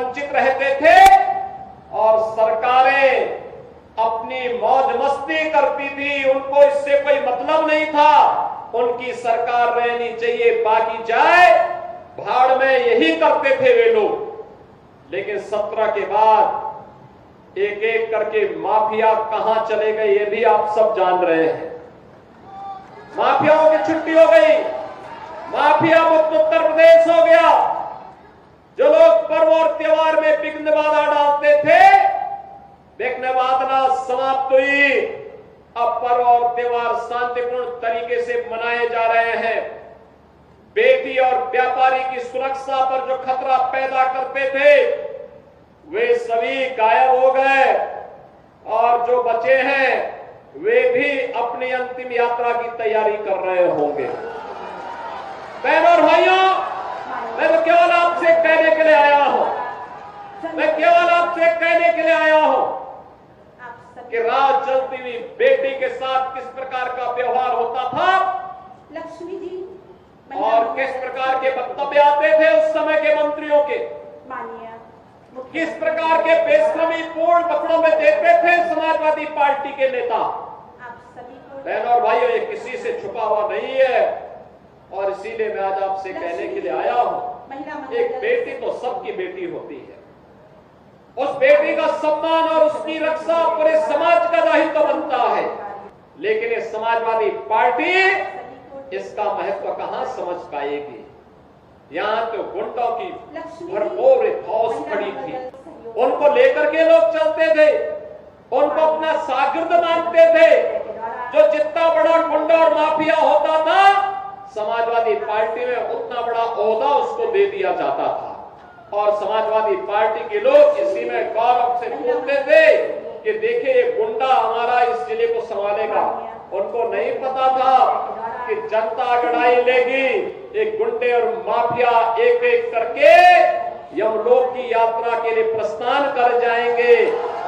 वंचित रहते थे और सरकारें अपनी मौज मस्ती करती थी, उनको इससे कोई मतलब नहीं था। उनकी सरकार रहनी चाहिए, बाकी जाए भाड़ में, यही करते थे वे लोग। लेकिन 17 के बाद एक एक करके माफिया कहां चले गए ये भी आप सब जान रहे हैं। माफियाओं की छुट्टी हो गई, माफिया मुक्त उत्तर प्रदेश हो गया। जो लोग पर्व और त्योहार में विघ्न बाधा डालते थे, विघ्न बाधा समाप्त हुई। अब पर्व और त्योहार शांतिपूर्ण तरीके से मनाए जा रहे हैं। बेटी और व्यापारी की सुरक्षा पर जो खतरा पैदा करते थे वे सभी गायब हो गए और जो बचे हैं वे भी अपनी अंतिम यात्रा की तैयारी कर रहे होंगे। बहनों और भाइयों, मैं तो केवल आपसे कहने के लिए आया हूं, मैं केवल आपसे कहने के लिए आया हूं कि रात चलती हुई बेटी के साथ किस प्रकार का व्यवहार होता था, लक्ष्मी जी, और किस प्रकार के वक्तव्य आते थे उस समय के मंत्रियों के, किस प्रकार के बेशर्मी पूर्ण पकड़ों में देते थे समाजवादी पार्टी के नेता। बहनों और भाइयों, ये किसी से छुपा हुआ नहीं है और इसीलिए मैं आज आपसे कहने के लिए आया हूं, एक बेटी तो सबकी बेटी होती है। उस बेटी का सम्मान और उसकी रक्षा पूरे समाज का दायित्व बनता है। लेकिन ये समाजवादी पार्टी इसका महत्व कहां समझ पाएगी। यहां तो गुंडों की भरपूर फौज खड़ी थी, उनको लेकर के लोग चलते थे, उनको अपना शागिर्द मानते थे। जो जितना बड़ा गुंडा और माफिया होता था, समाजवादी पार्टी में उतना बड़ा ओहदा उसको दे दिया जाता था। और समाजवादी पार्टी के लोग इसी में गौरव से बोलते थे कि देखिए ये गुंडा हमारा इस जिले को संभालेगा। उनको नहीं पता था कि जनता लड़ाई लेगी, एक गुंडे और माफिया एक एक करके यमलोक की यात्रा के लिए प्रस्थान कर जाएंगे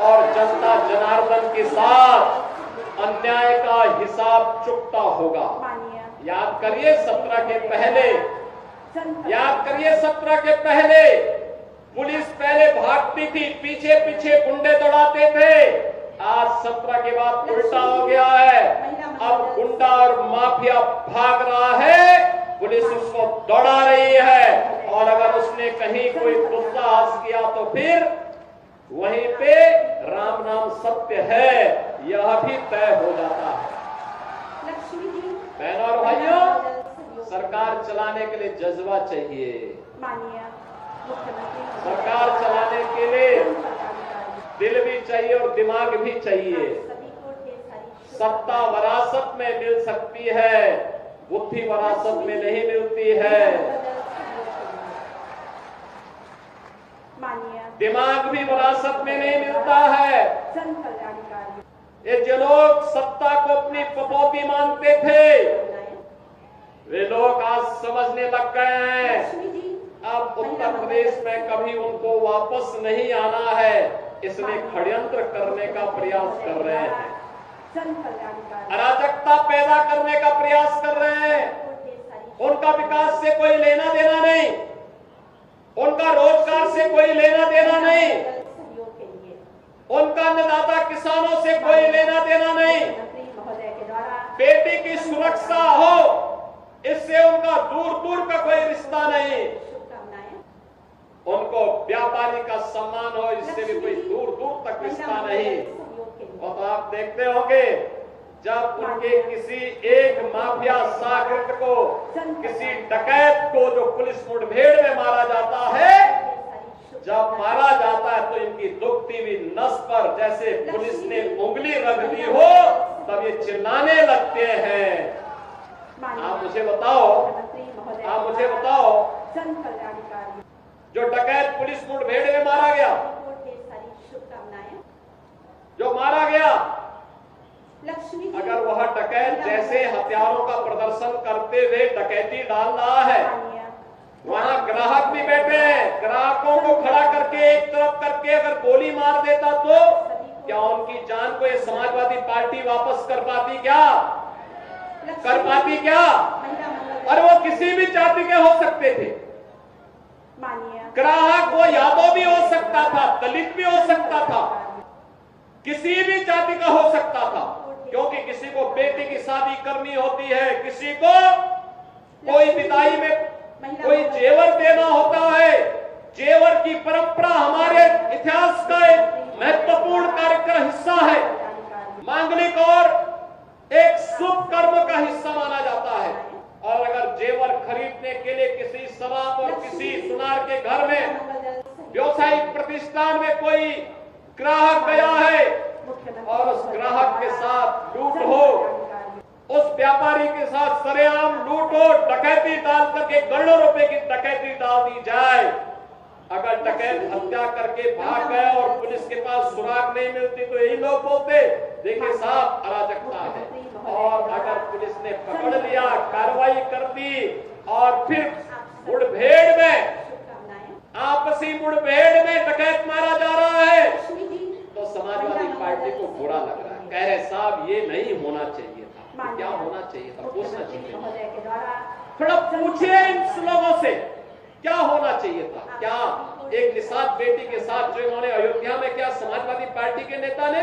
और जनता जनार्दन के साथ अन्याय का हिसाब चुकता होगा। याद करिए 17 के पहले, याद करिए 17 के पहले पुलिस पहले भागती थी, पीछे पीछे गुंडे दौड़ाते थे। आज 17 के बाद उल्टा हो गया है, अब गुंडा और माफिया भाग रहा है, पुलिस उसको दौड़ा रही है और अगर उसने कहीं कोई दुस्साहस किया तो फिर वहीं पे राम नाम सत्य है यह भी तय हो जाता है। बहनों और भाइयों, सरकार चलाने के लिए जज्बा चाहिए, सरकार चलाने के लिए दिल भी चाहिए और दिमाग भी चाहिए। सत्ता विरासत में मिल सकती है, बुद्धि विरासत में नहीं मिलती है, दिमाग भी विरासत में नहीं मिलता है। ये जो लोग सत्ता को अपनी पपौती मानते थे, वे लोग आज समझने लग गए हैं अब उत्तर प्रदेश में कभी उनको वापस नहीं आना है, इसलिए षड्यंत्र करने का प्रयास कर रहे हैं, अराजकता पैदा करने का प्रयास कर रहे हैं। उनका विकास से कोई लेना देना नहीं, उनका रोजगार से कोई लेना देना नहीं, उनका अन्नदाता किसानों से कोई लेना देना नहीं, बेटी की सुरक्षा हो इससे उनका दूर दूर का कोई रिश्ता नहीं, उनको व्यापारी का सम्मान हो इससे भी कोई दूर दूर तक रिश्ता नहीं। और तो आप देखते होंगे जब उनके किसी एक माफिया शागिर्द को, किसी डकैत को जो पुलिस मुठभेड़ में मारा जाता है, जब मारा जाता है तो इनकी दुखती हुई नस पर जैसे पुलिस ने उंगली रख दी हो तब ये चिल्लाने लगते हैं। आप मुझे बताओ, आप मुझे बताओ, जो डकैत पुलिस मुठभेड़ में मारा गया, जो मारा गया, अगर वह डकैत जैसे हथियारों का प्रदर्शन करते हुए डकैती डाल रहा है, वहां ग्राहक भी बैठे हैं, ग्राहकों को खड़ा करके एक तरफ करके अगर गोली मार देता तो क्या उनकी जान को ये समाजवादी पार्टी वापस कर पाती क्या? कर पाती क्या? और वो किसी भी जाति के हो सकते थे, माननीय ग्राहक वो यादव भी हो सकता था, दलित भी हो सकता था, किसी भी जाति का हो सकता था, क्योंकि किसी को बेटी की शादी करनी होती है, किसी को कोई विदाई में कोई जेवर देना होता है। जेवर की परंपरा हमारे इतिहास का एक महत्वपूर्ण कार्यक्रम हिस्सा है, मांगलिक और एक शुभ कर्म का हिस्सा माना जाता है। और अगर जेवर खरीदने के लिए किसी शराब और किसी सुनार के घर में व्यवसायिक प्रतिष्ठान में कोई ग्राहक गया है और उस ग्राहक के साथ लूट हो, उस व्यापारी के साथ सरेआम लूट हो, डकैती डाल करके करोड़ों रुपए की डकैती डाल दी जाए, अगर डकैत हत्या करके भाग गया और पुलिस के पास सुराग नहीं मिलती तो यही लोग बोलते देखिए साहब अराजकता है। और अगर पुलिस ने पकड़ लिया, कार्रवाई कर दी और फिर मुठभेड़ में, आपसी मुठभेड़ में डकैत मारा जा रहा है तो समाजवादी पार्टी को बुरा लग रहा है, कह रहे साहब ये नहीं होना चाहिए था। क्या होना चाहिए था, पूछना चाहिए, थोड़ा पूछिए इन लोगों से क्या होना चाहिए था। क्या एक निषाद बेटी के साथ जो इन्होंने अयोध्या में, क्या समाजवादी पार्टी के नेता ने,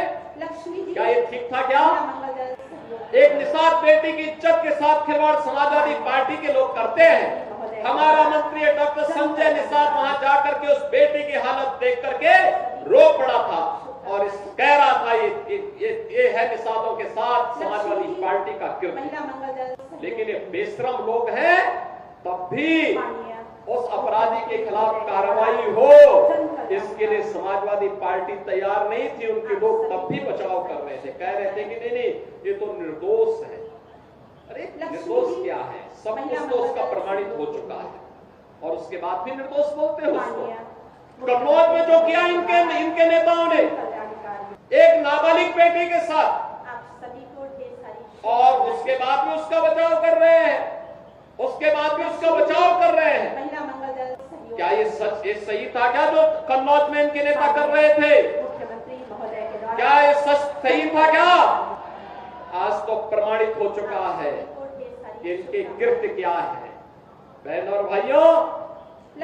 क्या ये ठीक था? क्या एक निषाद बेटी की इज्जत के साथ खिलवाड़ समाजवादी पार्टी के लोग करते हैं? हमारा मंत्री डॉक्टर संजय निषाद वहां जाकर के उस बेटी की हालत देख करके रो पड़ा था और कह रहा था ये है निषादों के साथ समाजवादी पार्टी का कृत्य। लेकिन ये बेशरम लोग हैं, तब भी उस अपराधी के खिलाफ कार्रवाई हो इसके लिए समाजवादी पार्टी तैयार नहीं थी। उनके लोग तब भी बचाव कर रहे थे, कह रहे थे कि नहीं नहीं ये तो निर्दोष है। अरे निर्दोष क्या है, सब कुछ तो उसका प्रमाणित हो चुका है और उसके बाद भी निर्दोष बोलते हो उसको। कन्नौज में जो किया इनके नेताओं ने एक नाबालिग बेटी के साथ, और उसके बाद भी उसका बचाव कर रहे हैं, उसके बाद भी उसका बचाव कर रहे हैं। क्या ये सच, ये सही था क्या जो कन्नौज में इनके नेता कर रहे थे? क्या ये सच सही था क्या? आज तो प्रमाणित हो चुका है कि इनके कृत्य क्या है। बहनों और भाइयों,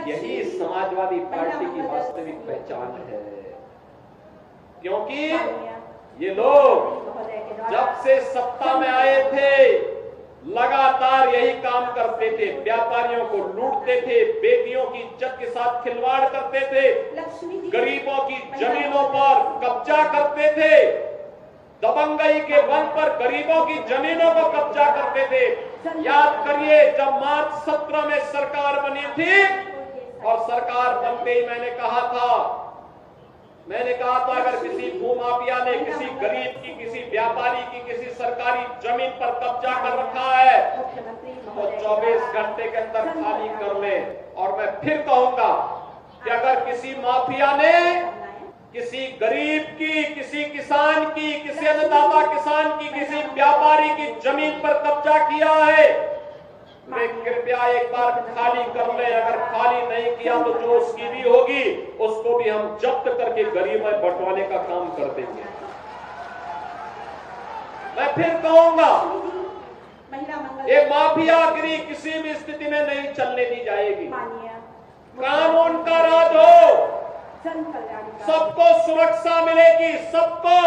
यही समाजवादी पार्टी की वास्तविक पहचान है, क्योंकि ये लोग जब से सत्ता में आए थे लगातार यही काम करते थे, व्यापारियों को लूटते थे, बेटियों की इज्जत के साथ खिलवाड़ करते थे, गरीबों की जमीनों पर कब्जा करते थे, दबंगई के बल पर गरीबों की जमीनों को कब्जा करते थे। याद करिए जब मार्च 17 में सरकार बनी थी और सरकार बनते ही मैंने कहा था अगर किसी भूमाफिया ने किसी गरीब की, किसी व्यापारी की, किसी सरकारी जमीन पर कब्जा कर रखा है तो 24 घंटे के अंदर खाली कर ले। और मैं फिर कहूंगा कि अगर किसी माफिया ने किसी गरीब की, किसी किसान की, किसी अन्नदाता किसान की, किसी व्यापारी की जमीन पर कब्जा किया है वे कृपया एक बार खाली कर ले। अगर खाली नहीं किया तो जो उसकी भी होगी उसको भी हम जब्त करके गरीब में बंटवाने का काम कर देंगे। मैं फिर कहूंगा ये माफियागिरी किसी भी स्थिति में नहीं चलने दी जाएगी। कानून का राज हो, सबको सुरक्षा मिलेगी, सबको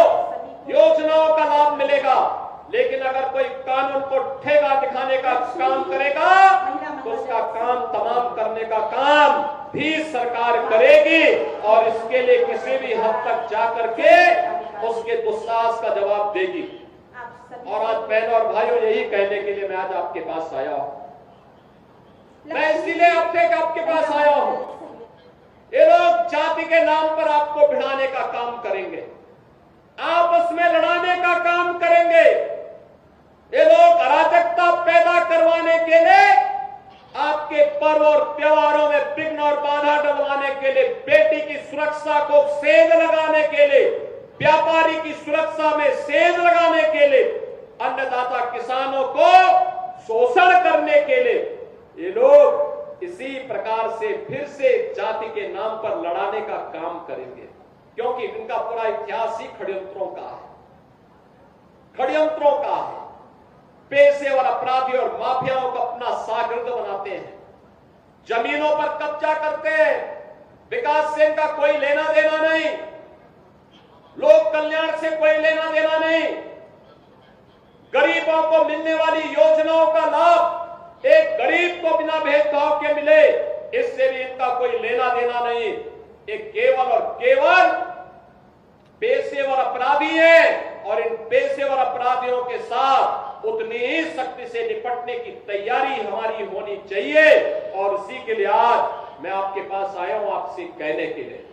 योजनाओं का लाभ मिलेगा। लेकिन अगर कोई कानून को ठेगा दिखाने का काम करेगा तो उसका काम तमाम करने का काम भी सरकार करेगी और इसके लिए किसी भी हद तक जाकर के उसके दुस्साहस का जवाब देगी। और आज बहनों और भाइयों यही कहने के लिए मैं आज आपके पास आया हूं। मैं इसीलिए आपके पास आया हूं। ये लोग जाति के नाम पर आपको भिड़ाने का काम करेंगे, आपस में लड़ाने का काम करेंगे। ये लोग अराजकता पैदा करवाने के लिए, आपके पर्व और त्योहारों में विघ्न और बाधा डलवाने के लिए, बेटी की सुरक्षा को सेंध लगाने के लिए, व्यापारी की सुरक्षा में सेंध लगाने के लिए, अन्नदाता किसानों को शोषण करने के लिए ये लोग इसी प्रकार से फिर से जाति के नाम पर लड़ाने का काम करेंगे। क्योंकि इनका पूरा इतिहास ही षड्यंत्रों का है, षड्यंत्रों का है। पेशेवर अपराधी और माफियाओं को अपना शागिर्द बनाते हैं, जमीनों पर कब्जा करते हैं, विकास से इनका कोई लेना देना नहीं, लोक कल्याण से कोई लेना देना नहीं, गरीबों को मिलने वाली योजनाओं का लाभ एक गरीब को बिना भेदभाव के मिले, इससे भी इनका कोई लेना देना नहीं। ये केवल और केवल पेशेवर अपराधी हैं और इन पेशेवर अपराधियों के साथ उतनी ही सख्ती से निपटने की तैयारी हमारी होनी चाहिए। और उसी के लिए आज मैं आपके पास आया हूं, आपसे कहने के लिए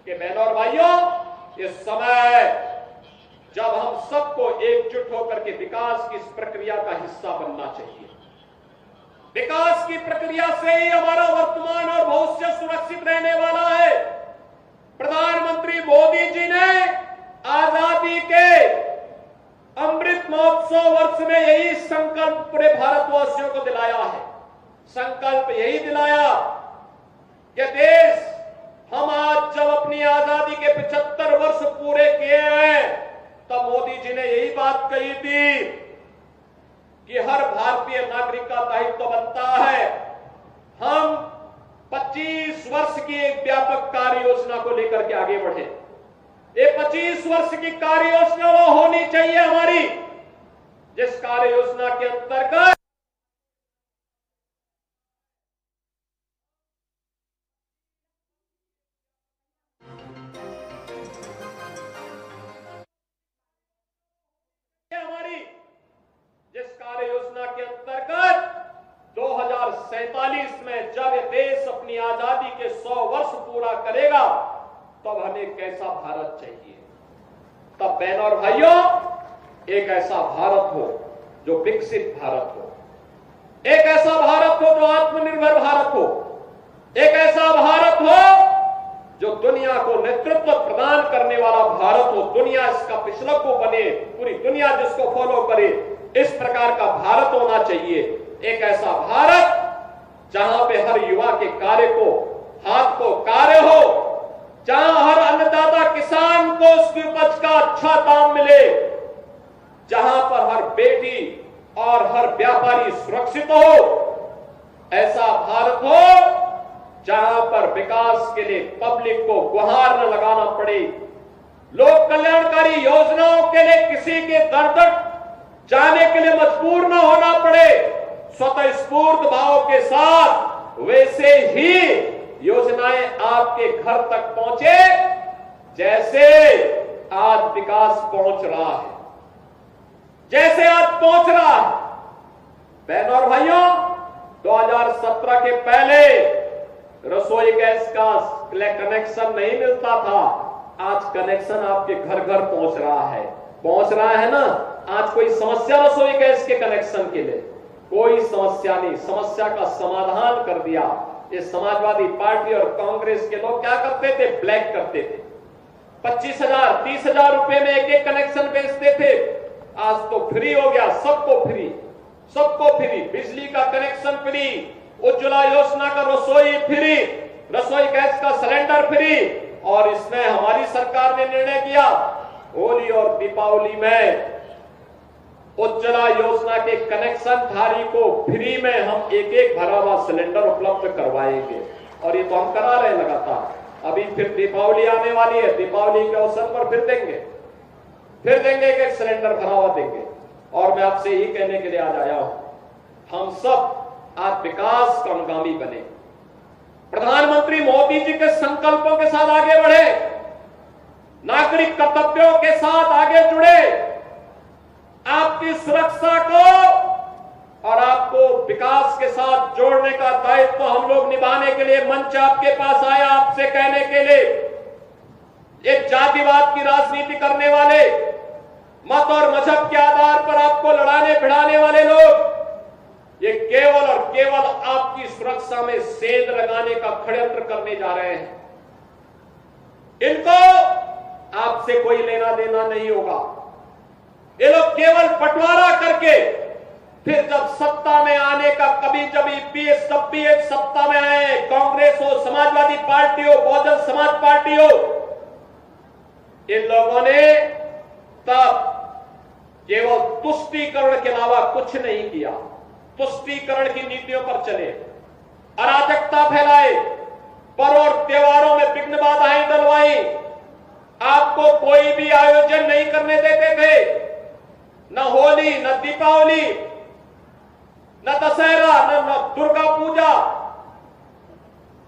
कि बहनों और भाइयों, इस समय जब हम सबको एकजुट होकर के विकास की इस प्रक्रिया का हिस्सा बनना चाहिए, विकास की प्रक्रिया से ही हमारा वर्तमान और भविष्य सुरक्षित रहने वाला है। प्रधानमंत्री मोदी जी ने आजादी के अमृत महोत्सव वर्ष में यही संकल्प पूरे भारतवासियों को दिलाया है। संकल्प यही दिलाया कि देश, हम आज जब अपनी आजादी के 75 वर्ष पूरे किए हैं, तब मोदी जी ने यही बात कही थी कि हर भारतीय नागरिक का दायित्व बनता है हम 25 वर्ष की एक व्यापक कार्य योजना को लेकर के आगे बढ़े। ये 25 वर्ष की कार्य योजना वो होनी चाहिए हमारी, जिस कार्य योजना के अंतर्गत योजना के अंतर्गत 2047 में जब ये देश अपनी आजादी के 100 वर्ष पूरा करेगा, तब हमें कैसा भारत चाहिए। तब बहनों और भाइयों, एक ऐसा भारत हो जो विकसित भारत हो, एक ऐसा भारत हो जो आत्मनिर्भर भारत हो, एक ऐसा भारत हो जो दुनिया को नेतृत्व प्रदान करने वाला भारत हो, दुनिया इसका पिछलग्गू बने, पूरी दुनिया जिसको फॉलो करे, इस प्रकार का भारत होना चाहिए। एक ऐसा भारत जहां पे हर युवा के कार्य को, हाथ को कार्य हो, जहां हर अन्नदाता किसान को उसकी उपज का अच्छा दाम मिले, जहां पर हर बेटी और हर व्यापारी सुरक्षित हो, ऐसा भारत हो जहां पर विकास के लिए पब्लिक को गुहार न लगाना पड़े, लोक कल्याणकारी योजनाओं के लिए किसी के दर तक जाने के लिए मजबूर न होना पड़े, स्वतः स्फूर्त भाव के साथ वैसे ही योजनाएं आपके घर तक पहुंचे जैसे आज विकास पहुंच रहा है, जैसे आज पहुंच रहा है। बहनों और भाइयों, 2017 के पहले रसोई गैस का कनेक्शन नहीं मिलता था, आज कनेक्शन आपके घर घर पहुंच रहा है ना। आज कोई समस्या रसोई गैस के कनेक्शन के लिए कोई समस्या नहीं, समस्या का समाधान कर दिया। ये समाजवादी पार्टी और कांग्रेस के लोग क्या करते थे, ब्लैक करते थे, 25,000 30,000 रुपए में एक कनेक्शन बेचते थे। आज तो फ्री हो गया, सबको फ्री, बिजली का कनेक्शन फ्री, उज्ज्वला योजना का रसोई फ्री, रसोई गैस का सिलेंडर फ्री। और इसमें हमारी सरकार ने निर्णय किया, होली और दीपावली में उज्ज्वला योजना के कनेक्शन धारी को फ्री में हम एक भरा हुआ सिलेंडर उपलब्ध करवाएंगे। और ये तो हम करा रहे हैं लगातार। अभी फिर दीपावली आने वाली है, दीपावली के अवसर पर फिर देंगे एक सिलेंडर भरा हुआ देंगे। और मैं आपसे यही कहने के लिए आज आया हूं, हम सब आज विकास का अनुगामी बने, प्रधानमंत्री मोदी जी के संकल्पों के साथ आगे बढ़े, नागरिक कर्तव्यों के साथ आगे जुड़े। आपकी सुरक्षा को और आपको विकास के साथ जोड़ने का दायित्व हम लोग निभाने के लिए मंच आपके पास आया, आपसे कहने के लिए, ये जातिवाद की राजनीति करने वाले, मत और मजहब के आधार पर आपको लड़ाने भिड़ाने वाले लोग, ये केवल और केवल आपकी सुरक्षा में सेंध लगाने का षड्यंत्र करने जा रहे हैं। इनको आपसे कोई लेना देना नहीं होगा। ये लोग केवल बंटवारा करके फिर जब सत्ता में आने का, कभी जब ईपीएस तब भी एक सत्ता में आए, कांग्रेस हो, समाजवादी पार्टी हो, बहुजन समाज पार्टी हो, इन लोगों ने तब केवल तुष्टीकरण के अलावा कुछ नहीं किया। तुष्टीकरण की नीतियों पर चले, अराजकता फैलाए, पर्व और त्योहारों में विघ्न बाधाएं डलवाई, आपको कोई भी आयोजन नहीं करने देते थे। न होली, न दीपावली, न दशहरा, न दुर्गा पूजा,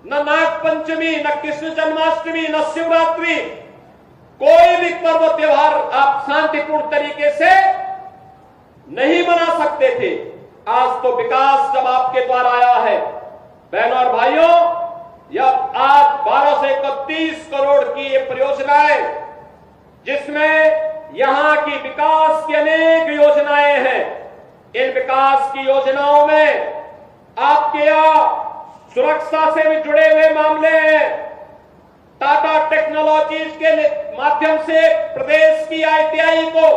न नाग पंचमी, न कृष्ण जन्माष्टमी, न शिवरात्रि, कोई भी पर्व त्योहार आप शांतिपूर्ण तरीके से नहीं मना सकते थे। आज तो विकास जब आपके द्वारा आया है, बहनों और भाइयों, यह आज 1231 करोड़ की ये परियोजना है, जिसमें यहां की विकास की अनेक योजनाएं हैं। इन विकास की योजनाओं में आपके यहां सुरक्षा से भी जुड़े हुए मामले हैं। टाटा टेक्नोलॉजीज के माध्यम से प्रदेश की आईटीआई को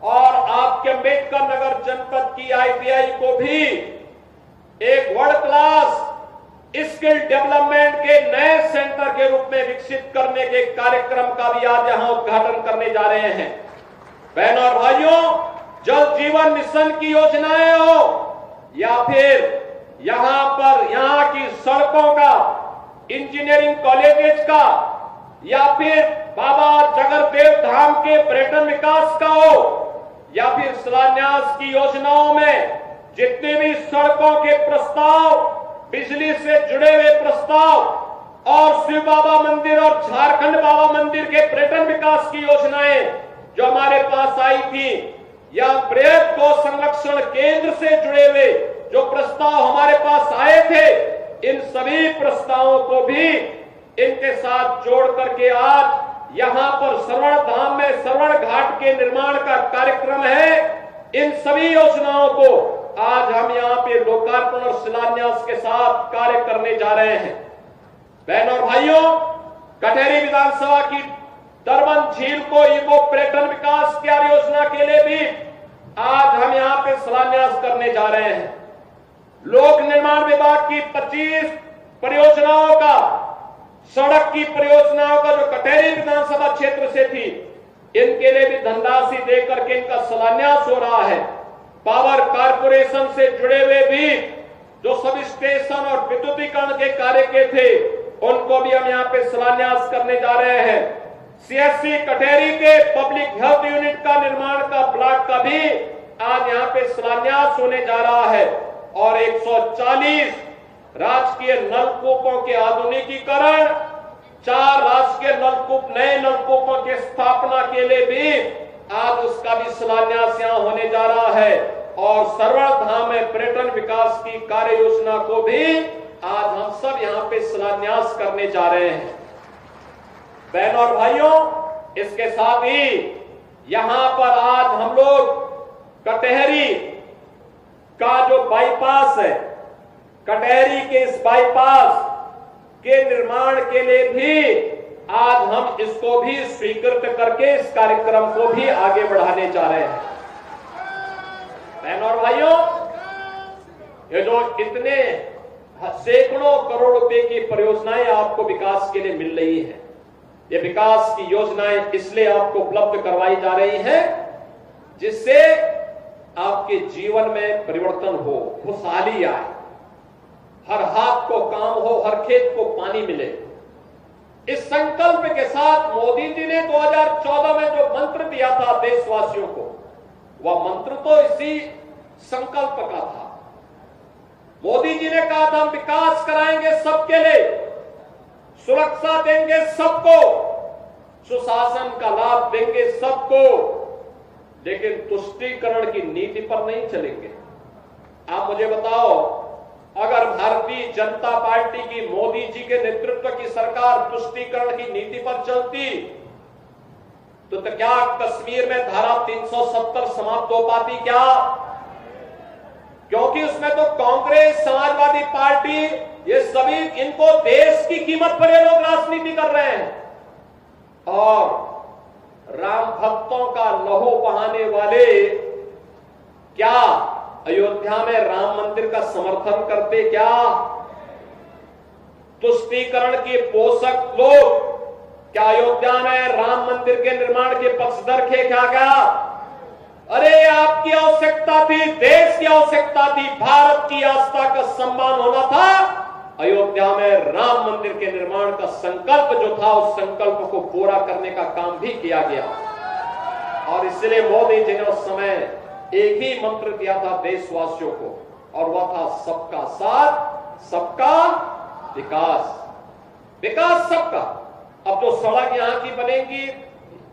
और आपके अम्बेडकर नगर जनपद की आईटीआई को भी एक वर्ल्ड क्लास स्किल डेवलपमेंट के नए सेंटर के रूप में विकसित करने के कार्यक्रम का भी आज यहां उद्घाटन करने जा रहे हैं। बहनों और भाइयों, जल जीवन मिशन की योजनाएं हो या फिर यहां की सड़कों का, इंजीनियरिंग कॉलेजेस का, या फिर बाबा जगरदेव धाम के पर्यटन विकास का हो, या फिर शिलान्यास की योजनाओं में जितने भी सड़कों के प्रस्ताव, बिजली से जुड़े हुए प्रस्ताव और शिव बाबा मंदिर और झारखंड बाबा मंदिर के पर्यटन विकास की योजनाएं जो हमारे पास आई थी, या बृहद गौ संरक्षण केंद्र से जुड़े हुए जो प्रस्ताव हमारे पास आए थे, इन सभी प्रस्तावों को भी इनके साथ जोड़ करके आज यहां पर श्रवण धाम में श्रवण घाट के निर्माण का कार्यक्रम है। इन सभी योजनाओं को आज हम यहां पे लोकार्पण और शिलान्यास के साथ कार्य करने जा रहे हैं। बहनों और भाइयों, कटहरी विधानसभा की दरबन झील को इको पर्यटन विकास कार्य योजना के लिए भी आज हम यहां पे शिलान्यास करने जा रहे हैं। लोक निर्माण विभाग की 25 परियोजनाओं का, सड़क की परियोजनाओं का जो कटहरी विधानसभा क्षेत्र से थी, इनके लिए भी धनराशि देकर के इनका शिलान्यास हो रहा है। पावर कारपोरेशन से जुड़े हुए भी जो सब स्टेशन और विद्युतीकरण के कार्य के थे, उनको भी हम यहाँ पे शिलान्यास करने जा रहे हैं। सीएससी कटहरी के पब्लिक हेल्थ यूनिट का निर्माण का ब्लॉक का भी आज यहाँ पे शिलान्यास होने जा रहा है, और 140 राजकीय नलकूपों के आधुनिकीकरण, 4 राजकीय नलकूप, नए नलकूपों की स्थापना के लिए भी आज उसका भी शिलान्यास यहां होने जा रहा है, और श्रवण धाम में पर्यटन विकास की कार्य योजना को भी आज हम सब यहां पे शिलान्यास करने जा रहे हैं। बहनों और भाइयों, इसके साथ ही यहां पर आज हम लोग कटहरी का जो बाईपास है, कटहरी के इस बाईपास के निर्माण के लिए भी आज हम इसको भी स्वीकृत करके इस कार्यक्रम को भी आगे बढ़ाने जा रहे हैं। बहनों और भाइयों, ये जो इतने सैकड़ों करोड़ रुपए की परियोजनाएं आपको विकास के लिए मिल रही है, ये विकास की योजनाएं इसलिए आपको उपलब्ध करवाई जा रही हैं जिससे आपके जीवन में परिवर्तन हो, खुशहाली आए, हर हाथ को काम हो, हर खेत को पानी मिले। इस संकल्प के साथ मोदी जी ने 2014 में जो मंत्र दिया था देशवासियों को, वह मंत्र तो इसी संकल्प का था। मोदी जी ने कहा था हम विकास कराएंगे सबके लिए, सुरक्षा देंगे सबको, सुशासन का लाभ देंगे सबको, लेकिन तुष्टीकरण की नीति पर नहीं चलेंगे। आप मुझे बताओ, अगर भारतीय जनता पार्टी की मोदी जी के नेतृत्व की सरकार तुष्टीकरण की नीति पर चलती तो क्या कश्मीर में धारा 370 समाप्त हो पाती क्या? क्योंकि उसमें तो कांग्रेस, समाजवादी पार्टी, ये सभी, इनको देश की कीमत पर ये लोग राजनीति कर रहे हैं, और राम भक्तों का लहू बहाने वाले क्या अयोध्या में राम मंदिर का समर्थन करते? क्या तुष्टीकरण के पोषक लोग क्या अयोध्या में राम मंदिर के निर्माण के पक्षधर थे? क्या अरे ये आपकी आवश्यकता थी, देश की आवश्यकता थी, भारत की आस्था का सम्मान होना था। अयोध्या में राम मंदिर के निर्माण का संकल्प जो था, उस संकल्प को पूरा करने का काम भी किया गया। और इसलिए मोदी जी ने उस समय एक ही मंत्र दिया था देशवासियों को, और वह था सबका साथ, सबका विकास। विकास सबका। अब जो सड़क यहाँ की बनेगी,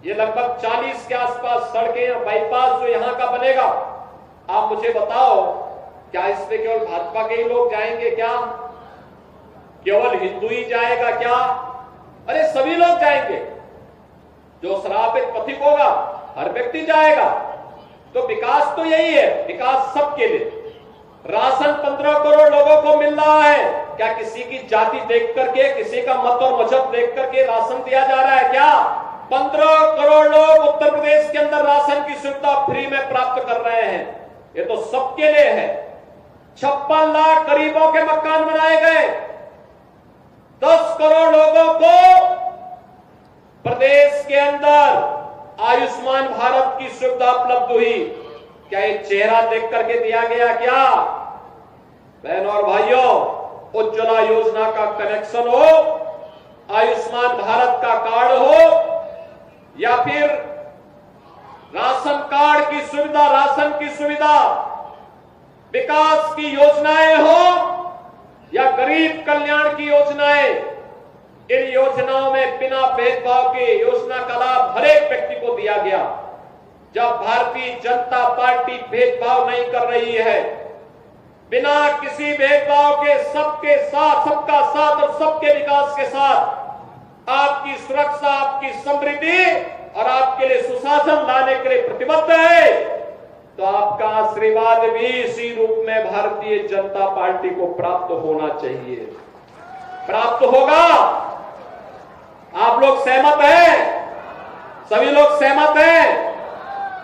ये लगभग 40 के आसपास सड़कें या बाईपास जो यहां का बनेगा, आप मुझे बताओ, क्या इस पे केवल भाजपा के ही लोग जाएंगे क्या? केवल हिंदू ही जाएगा क्या? अरे सभी लोग जाएंगे। जो श्रापित पथिक होगा, हर व्यक्ति जाएगा। तो विकास तो यही है, विकास सबके लिए। राशन 15 करोड़ लोगों को मिल रहा है। क्या किसी की जाति देख करके, किसी का मत और मजहब देख करके राशन दिया जा रहा है क्या? 15 करोड़ लोग उत्तर प्रदेश के अंदर राशन की सुविधा फ्री में प्राप्त कर रहे हैं। ये तो सबके लिए है। 56 लाख गरीबों के मकान बनाए गए। 10 करोड़ लोगों को प्रदेश के अंदर आयुष्मान भारत की सुविधा उपलब्ध हुई। क्या ये चेहरा देख करके दिया गया क्या? बहनों और भाइयों, उज्ज्वला योजना का कनेक्शन हो, आयुष्मान भारत का कार्ड हो, या फिर राशन कार्ड की सुविधा, राशन की सुविधा, विकास की योजनाएं हो या गरीब कल्याण की योजनाएं, इन योजनाओं में बिना भेदभाव के योजना का लाभ हर एक व्यक्ति को दिया गया। जब भारतीय जनता पार्टी भेदभाव नहीं कर रही है, बिना किसी भेदभाव के सबके साथ, सबका साथ और सबके विकास के साथ आपकी सुरक्षा, आपकी समृद्धि और आपके लिए सुशासन लाने के लिए प्रतिबद्ध है, तो आपका आशीर्वाद भी इसी रूप में भारतीय जनता पार्टी को प्राप्त होना चाहिए। प्राप्त होगा। आप लोग सहमत हैं? सभी लोग सहमत हैं?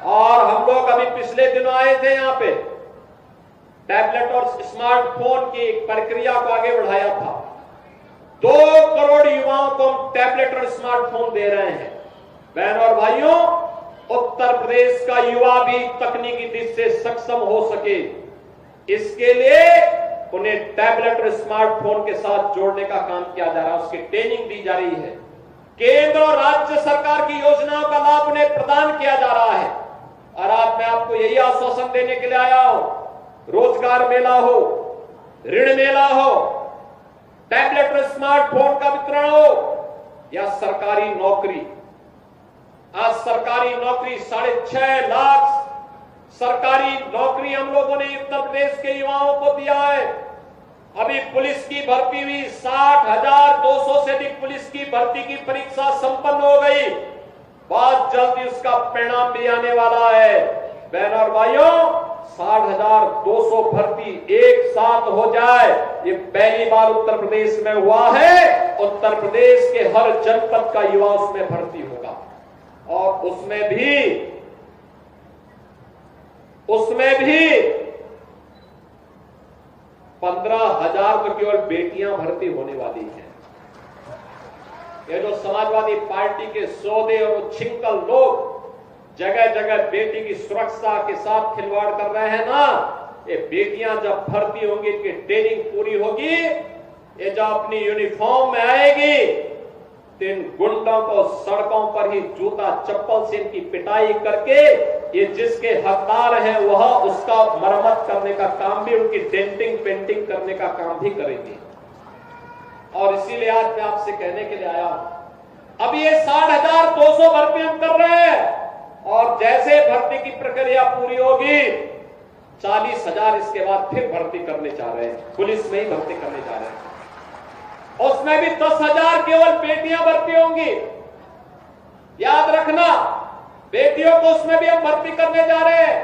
और हम लोग अभी पिछले दिनों आए थे यहां पे, टैबलेट और स्मार्टफोन की प्रक्रिया को आगे बढ़ाया था। 2 करोड़ युवाओं को हम टैबलेट और स्मार्टफोन दे रहे हैं। बहनों और भाइयों, उत्तर प्रदेश का युवा भी तकनीकी दृष्टि से सक्षम हो सके, इसके लिए उन्हें टैबलेट और स्मार्टफोन के साथ जोड़ने का काम किया जा रहा है, उसकी ट्रेनिंग दी जा रही है। केंद्र और राज्य सरकार की योजनाओं का लाभ उन्हें प्रदान किया जा रहा है। और आज मैं आपको यही आश्वासन देने के लिए आया हूं, रोजगार मेला हो, ऋण मेला हो, टैबलेट और स्मार्टफोन का वितरण हो या सरकारी नौकरी। आज सरकारी नौकरी 6.5 लाख सरकारी नौकरी हम लोगों ने उत्तर प्रदेश के युवाओं को दिया है। अभी पुलिस की भर्ती हुई, 60,200 से अधिक पुलिस की भर्ती की परीक्षा संपन्न हो गई। बहुत जल्दी उसका परिणाम भी आने वाला है। बहनों और भाइयों, 60,200 भर्ती एक साथ हो जाए, ये पहली बार उत्तर प्रदेश में हुआ है। उत्तर प्रदेश के हर जनपद का युवा उसमें भर्ती होगा और उसमें भी 15,000 तो केवल बेटियां भर्ती होने वाली हैं। ये जो समाजवादी पार्टी के सौदे और उच्छृंखल लोग जगह जगह बेटी की सुरक्षा के साथ खिलवाड़ कर रहे हैं ना, ये बेटियां जब भर्ती होंगी, इनकी ट्रेनिंग पूरी होगी, ये जब अपनी यूनिफॉर्म में आएगी, तो इन गुंडों को सड़कों पर ही जूता चप्पल से इनकी पिटाई करके ये जिसके हकदार हैं वह उसका मरम्मत करने का काम भी, उनकी डेंटिंग पेंटिंग करने का काम भी करेंगे। और इसीलिए आज मैं आपसे कहने के लिए आया हूं, अब ये 60,200 भर्ती हम कर रहे हैं और जैसे भर्ती की प्रक्रिया पूरी होगी, 40,000 इसके बाद फिर भर्ती करने जा रहे हैं, पुलिस में ही भर्ती करने जा रहे हैं। उसमें भी 10,000 केवल बेटियां भर्ती होंगी। याद रखना, बेटियों को उसमें भी हम भर्ती करने जा रहे हैं।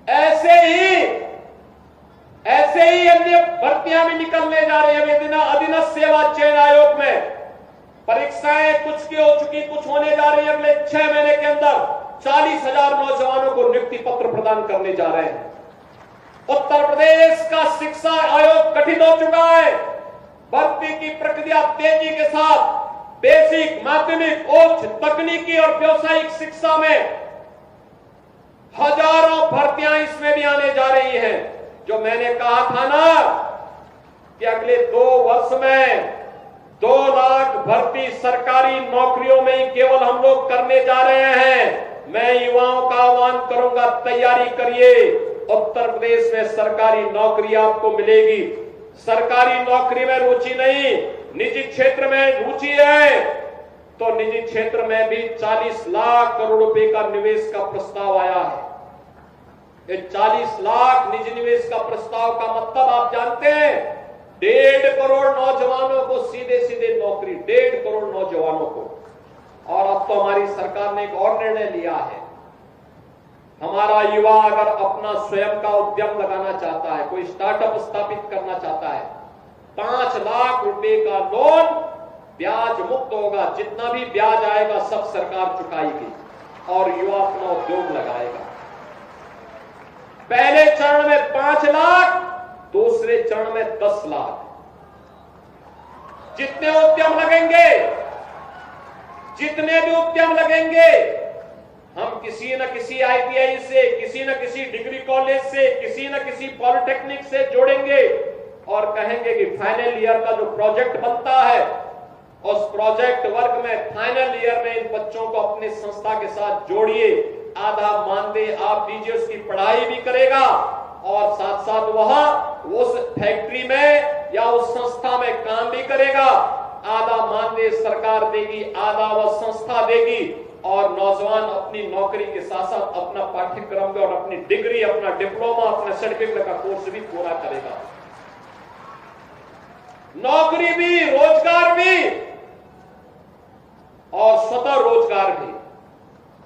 ऐसे ही अन्य भर्तियां भी निकलने जा रही है। अधीनस्थ सेवा चयन आयोग में परीक्षाएं कुछ की हो चुकी, कुछ होने जा रही है। अगले 6 महीने के अंदर 40,000 नौजवानों को नियुक्ति पत्र प्रदान करने जा रहे हैं। उत्तर प्रदेश का शिक्षा आयोग गठित हो चुका है। भर्ती की प्रक्रिया तेजी के साथ बेसिक, माध्यमिक, उच्च, तकनीकी और व्यावसायिक शिक्षा में हजारों भर्तियां इसमें भी आने जा रही हैं। जो मैंने कहा था ना कि अगले 2 वर्ष में 2 लाख भर्ती सरकारी नौकरियों में ही केवल हम लोग करने जा रहे हैं। मैं युवाओं का आह्वान करूंगा, तैयारी करिए। उत्तर प्रदेश में सरकारी नौकरी आपको मिलेगी। सरकारी नौकरी में रुचि नहीं, निजी क्षेत्र में रुचि है, तो निजी क्षेत्र में भी 40 लाख करोड़ रुपए का निवेश का प्रस्ताव आया है। ये 40 लाख निजी निवेश का प्रस्ताव का मतलब आप जानते हैं, 1.5 करोड़ नौजवानों को सीधे सीधे नौकरी, 1.5 करोड़ नौजवानों को। और अब तो हमारी सरकार ने एक और निर्णय लिया है, हमारा युवा अगर अपना स्वयं का उद्यम लगाना चाहता है, कोई स्टार्टअप स्थापित करना चाहता है, 5 लाख रुपए का लोन ब्याज मुक्त होगा। जितना भी ब्याज आएगा सब सरकार चुकाएगी और युवा अपना उद्योग लगाएगा। पहले चरण में 5 लाख, दूसरे चरण में 10 लाख। जितने उद्यम लगेंगे, जितने भी उद्यम लगेंगे, हम किसी न किसी ITI से, किसी न किसी डिग्री कॉलेज से, किसी न किसी पॉलिटेक्निक से जोड़ेंगे और कहेंगे कि फाइनल ईयर का जो प्रोजेक्ट बनता है, उस प्रोजेक्ट वर्क में फाइनल ईयर में इन बच्चों को अपनी संस्था के साथ जोड़िए। आधा मानदेय आप दीजिए, उसकी पढ़ाई भी करेगा और साथ साथ वह उस फैक्ट्री में या उस संस्था में काम भी करेगा। आधा मानदेय सरकार देगी, आधा वह संस्था देगी और नौजवान अपनी नौकरी के साथ साथ अपना पाठ्यक्रम भी और अपनी डिग्री, अपना डिप्लोमा, अपना सर्टिफिकेट का कोर्स भी पूरा करेगा। नौकरी भी, रोजगार भी और स्वतः रोजगार भी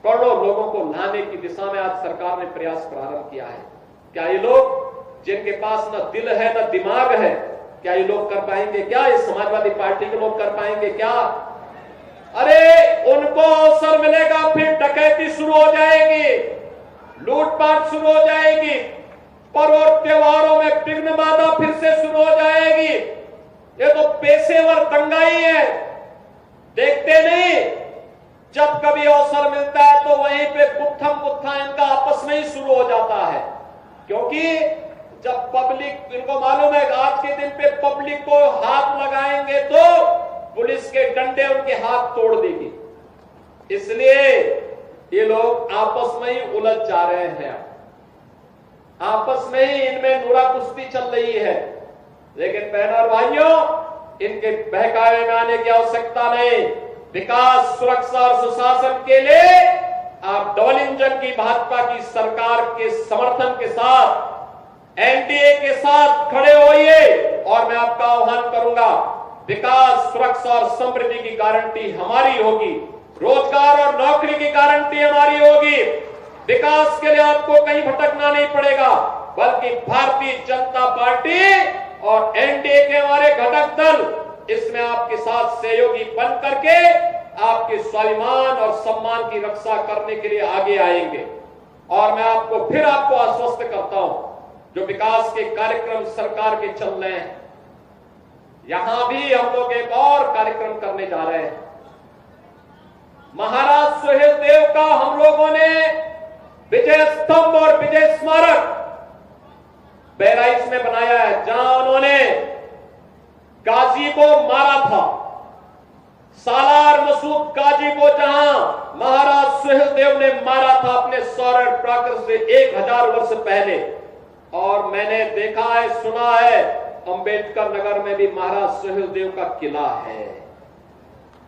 करोड़ों लोगों को लाने की दिशा में आज सरकार ने प्रयास प्रारंभ किया है। क्या ये लोग जिनके पास न दिल है न दिमाग है, क्या ये लोग कर पाएंगे? क्या ये समाजवादी पार्टी के लोग कर पाएंगे क्या? अरे उनको अवसर मिलेगा, फिर डकैती शुरू हो जाएगी, लूटपाट शुरू हो जाएगी, पर्व और त्योहारों में विघ्न बाधा फिर से शुरू हो जाएगी। ये तो पेशेवर दंगाई है, देखते नहीं। जब कभी अवसर मिलता है तो वहीं पे गुत्थम गुत्था इनका आपस में ही शुरू हो जाता है, क्योंकि जब पब्लिक, इनको मालूम है आज के दिन पे पब्लिक को हाथ लगाएंगे तो पुलिस के डंडे उनके हाथ तोड़ देगी। इसलिए ये लोग आपस में ही उलझ जा रहे हैं, आपस में ही इनमें नुरा कुश्ती चल रही है। लेकिन बहनों और भाइयों, इनके बहकावे में आने की आवश्यकता नहीं। विकास, सुरक्षा और सुशासन के लिए आप डबल इंजन की भाजपा की सरकार के समर्थन के साथ, NDA के साथ खड़े होइए और मैं आपका आह्वान करूंगा, विकास, सुरक्षा और समृद्धि की गारंटी हमारी होगी, रोजगार और नौकरी की गारंटी हमारी होगी। विकास के लिए आपको कहीं भटकना नहीं पड़ेगा, बल्कि भारतीय जनता पार्टी और NDA के हमारे घटक दल इसमें आपके साथ सहयोगी बन करके आपके स्वाभिमान और सम्मान की रक्षा करने के लिए आगे आएंगे। और मैं फिर आपको आश्वस्त करता हूं, जो विकास के कार्यक्रम सरकार के चल रहे हैं, यहां भी हम लोग एक और कार्यक्रम करने जा रहे हैं। महाराज सुहेलदेव का हम लोगों ने विजय स्तंभ और विजय स्मारक बहराइच में बनाया है, जहां उन्होंने गाजी को मारा था। सालार मसूद गाजी को जहां महाराज सुहेलदेव ने मारा था अपने सौर प्राकर से 1000 वर्ष पहले। और मैंने देखा है, सुना है, अंबेडकर नगर में भी महाराज सुहेलदेव का किला है।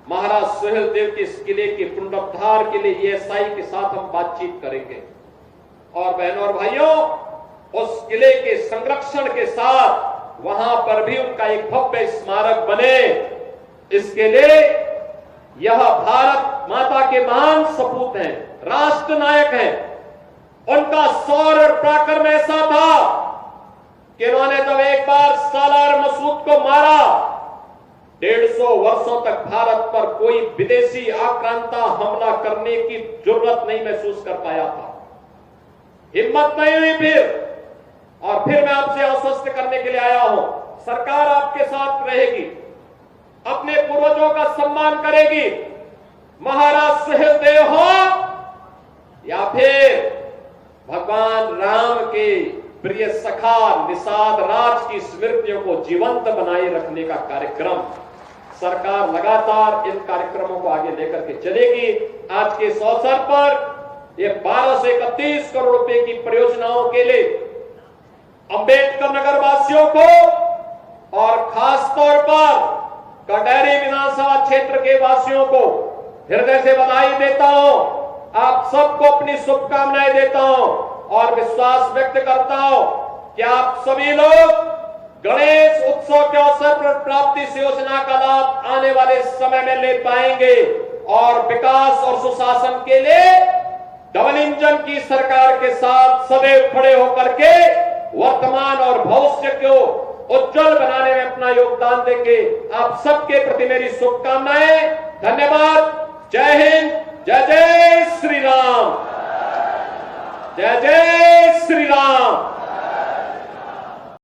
महाराज सुहेलदेव के इस किले के पुनरुद्धार के लिए ESI के साथ हम बातचीत करेंगे। और बहनों और भाइयों, उस किले के संरक्षण के साथ वहां पर भी उनका एक भव्य स्मारक बने, इसके लिए यह भारत माता के महान सपूत हैं, राष्ट्र नायक हैं। उनका सौर और पराक्रम में ऐसा था कि उन्होंने जब एक बार सालार मसूद को मारा, 150 वर्षों तक भारत पर कोई विदेशी आक्रांता हमला करने की जरूरत नहीं महसूस कर पाया था, हिम्मत नहीं हुई फिर। और फिर मैं आपसे आश्वस्त करने के लिए आया हूं, सरकार आपके साथ रहेगी, अपने पूर्वजों का सम्मान करेगी। महाराज सुहेलदेव हो या फिर भगवान राम के प्रिय सखा निषाद राज की स्मृतियों को जीवंत बनाए रखने का कार्यक्रम सरकार लगातार इन कार्यक्रमों को आगे लेकर के चलेगी। आज के इस अवसर पर ये 12 से 31 करोड़ रुपए की परियोजनाओं के लिए अंबेडकर नगर वासियों को और खास तौर पर कटहरी विधानसभा क्षेत्र के वासियों को हृदय से बधाई देता हूं। आप सबको अपनी शुभकामनाएं देता हूं और विश्वास व्यक्त करता हूं कि आप सभी लोग गणेश उत्सव के अवसर पर प्राप्ति इस योजना का लाभ आने वाले समय में ले पाएंगे और विकास और सुशासन के लिए डबल इंजन की सरकार के साथ सदैव खड़े होकर के वर्तमान और भविष्य को उज्जवल बनाने में अपना योगदान देंगे। आप सबके प्रति मेरी शुभकामनाएं। धन्यवाद। जय हिंद। जय जय श्री राम। जय जय श्री राम।